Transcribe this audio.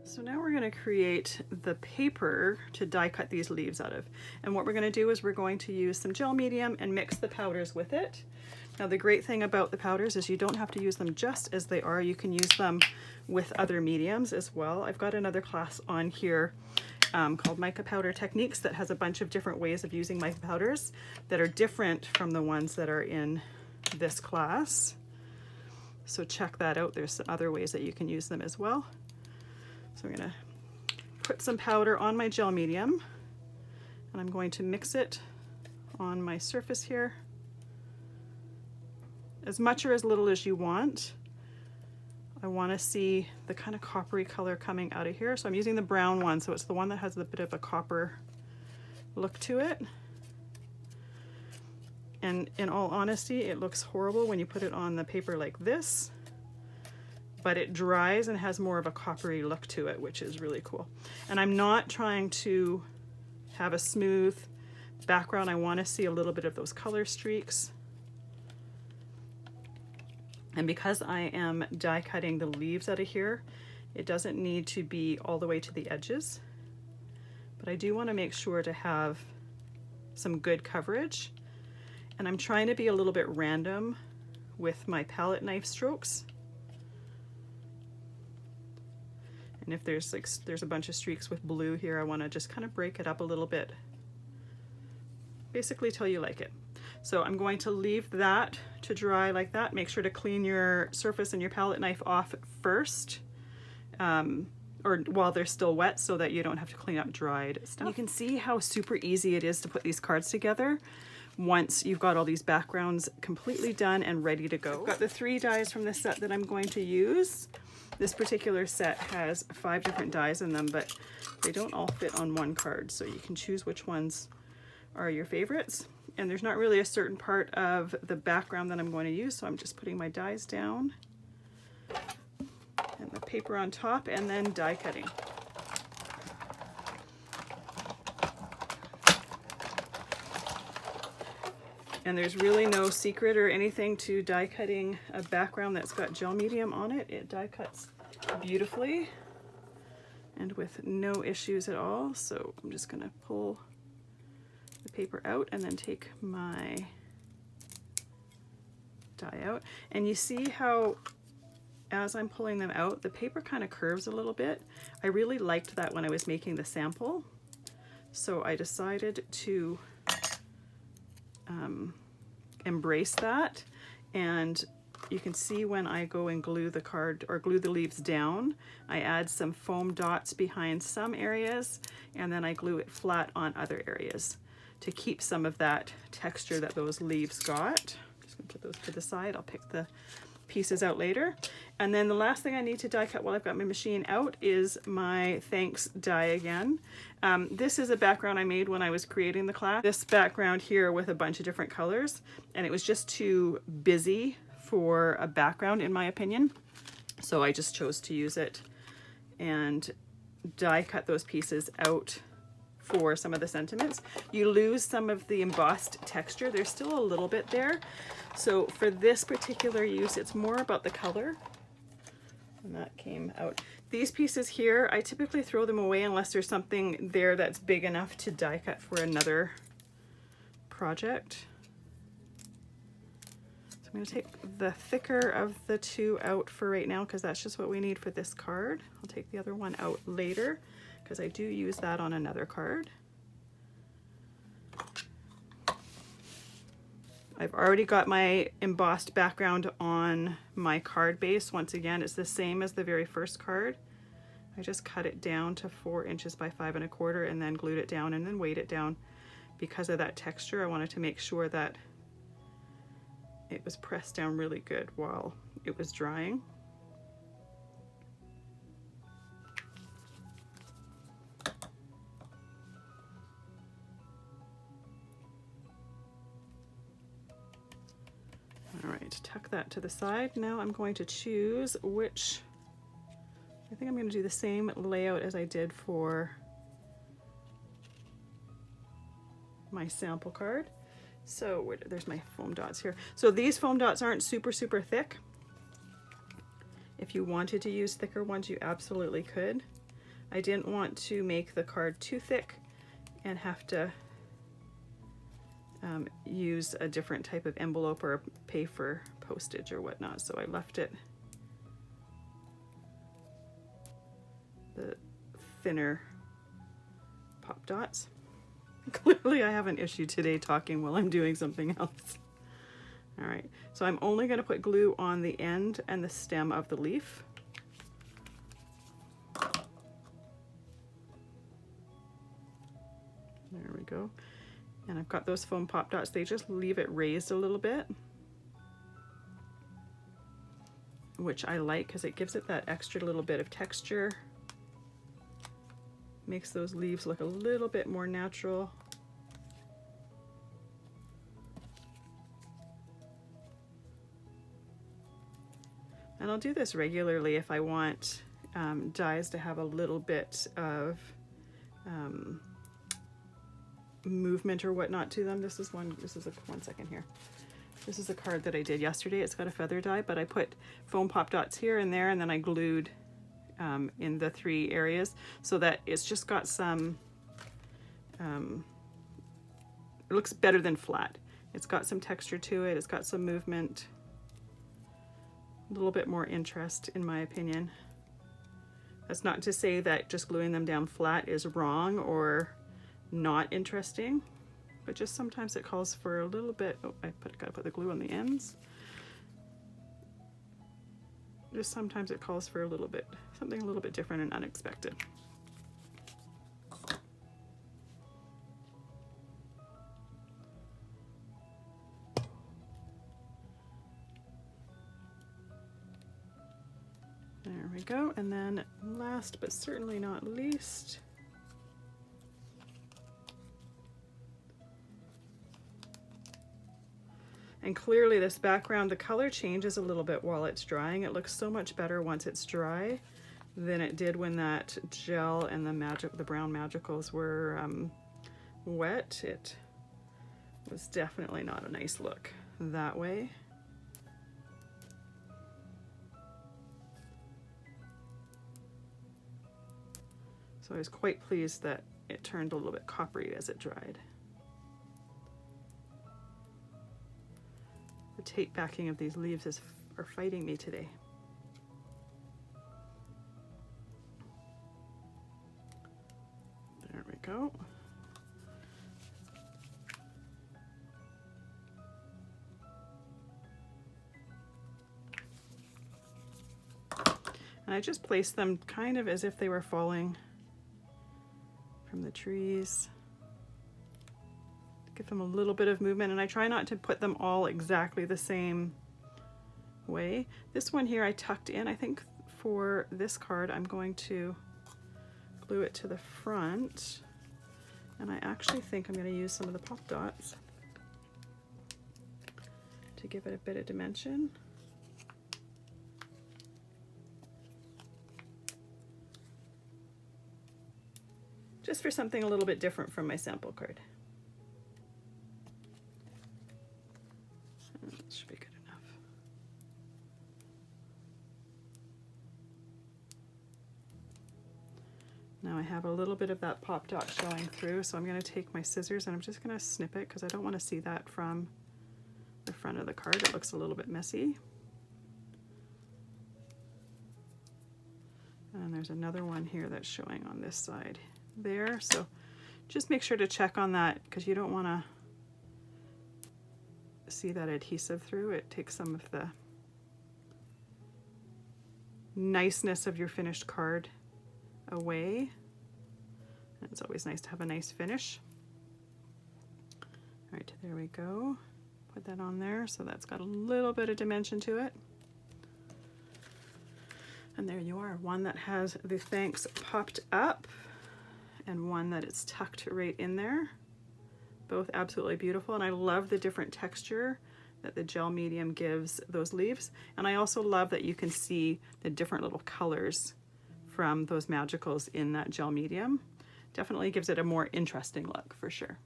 So now we're going to create the paper to die cut these leaves out of. And what we're going to do is we're going to use some gel medium and mix the powders with it. Now the great thing about the powders is you don't have to use them just as they are. You can use them with other mediums as well. I've got another class on here called Mica Powder Techniques that has a bunch of different ways of using mica powders that are different from the ones that are in this class. So check that out. There's some other ways that you can use them as well. So I'm going to put some powder on my gel medium and I'm going to mix it on my surface here. As much or as little as you want. I want to see the kind of coppery color coming out of here. So I'm using the brown one, so it's the one that has a bit of a copper look to it. And in all honesty, it looks horrible when you put it on the paper like this, but it dries and has more of a coppery look to it, which is really cool. And I'm not trying to have a smooth background. I want to see a little bit of those color streaks. And because I am die cutting the leaves out of here, it doesn't need to be all the way to the edges, but I do want to make sure to have some good coverage. And I'm trying to be a little bit random with my palette knife strokes. And if there's a bunch of streaks with blue here, I want to just kind of break it up a little bit, basically till you like it. So I'm going to leave that to dry like that. Make sure to clean your surface and your palette knife off first, or while they're still wet, so that you don't have to clean up dried stuff. You can see how super easy it is to put these cards together once you've got all these backgrounds completely done and ready to go. I've got the 3 dies from this set that I'm going to use. This particular set has 5 different dies in them, but they don't all fit on one card, so you can choose which ones are your favorites. And there's not really a certain part of the background that I'm going to use, so I'm just putting my dies down and the paper on top and then die cutting. And there's really no secret or anything to die cutting a background that's got gel medium on it. It die cuts beautifully and with no issues at all. So I'm just going to pull the paper out and then take my die out. And you see how as I'm pulling them out, the paper kind of curves a little bit. I really liked that when I was making the sample. So I decided to embrace that, and you can see when I go and glue the card or glue the leaves down, I add some foam dots behind some areas and then I glue it flat on other areas to keep some of that texture that those leaves got. I'm just gonna put those to the side. I'll pick the pieces out later. And then the last thing I need to die cut while I've got my machine out is my thanks die again. This is a background I made when I was creating the class. This background here with a bunch of different colors, and it was just too busy for a background in my opinion. So I just chose to use it and die cut those pieces out for some of the sentiments. You lose some of the embossed texture. There's still a little bit there. So for this particular use, it's more about the color. And that came out. These pieces here, I typically throw them away unless there's something there that's big enough to die cut for another project. So I'm going to take the thicker of the 2 out for right now because that's just what we need for this card. I'll take the other one out later because I do use that on another card. I've already got my embossed background on my card base. Once again, it's the same as the very first card. I just cut it down to 4 inches by 5 1/4 and then glued it down and then weighed it down. Because of that texture, I wanted to make sure that it was pressed down really good while it was drying. All right, tuck that to the side. Now I'm going to choose which, I think I'm going to do the same layout as I did for my sample card. So there's my foam dots here. So these foam dots aren't super thick. If you wanted to use thicker ones, you absolutely could. I didn't want to make the card too thick and have to use a different type of envelope or pay for postage or whatnot, so I left it the thinner pop dots. Clearly I have an issue today talking while I'm doing something else. All right, so I'm only going to put glue on the end and the stem of the leaf. There we go. And I've got those foam pop dots. They just leave it raised a little bit, which I like because it gives it that extra little bit of texture. Makes those leaves look a little bit more natural. And I'll do this regularly if I want dies to have a little bit of movement or whatnot to them. This is one second here. This is a card that I did yesterday. It's got a feather die, but I put foam pop dots here and there, and then I glued in the 3 areas so that it's just got some, it looks better than flat. It's got some texture to it. It's got some movement. A little bit more interest, in my opinion. That's not to say that just gluing them down flat is wrong or not interesting, but just sometimes it calls for a little bit. Oh, gotta put the glue on the ends. Just sometimes it calls for a little bit, something a little bit different and unexpected. There we go. And then last but certainly not least, and clearly this background, the color changes a little bit while it's drying. It looks so much better once it's dry than it did when that gel and the brown magicals were wet. It was definitely not a nice look that way. So I was quite pleased that it turned a little bit coppery as it dried. The tape backing of these leaves are fighting me today. There we go. And I just placed them kind of as if they were falling from the trees. Give them a little bit of movement, and I try not to put them all exactly the same way. This one here I tucked in. I think for this card I'm going to glue it to the front, and I actually think I'm going to use some of the pop dots to give it a bit of dimension. Just for something a little bit different from my sample card. That should be good enough. Now I have a little bit of that pop dot showing through, so I'm going to take my scissors and I'm just going to snip it because I don't want to see that from the front of the card. It looks a little bit messy. And there's another one here that's showing on this side there, so just make sure to check on that because you don't want to see that adhesive through. It takes some of the niceness of your finished card away, and it's always nice to have a nice finish. All right, there we go. Put that on there so that's got a little bit of dimension to it. And there you are, one that has the thanks popped up and one that is tucked right in there. Both absolutely beautiful, and I love the different texture that the gel medium gives those leaves. And I also love that you can see the different little colors from those magicals in that gel medium. Definitely gives it a more interesting look for sure.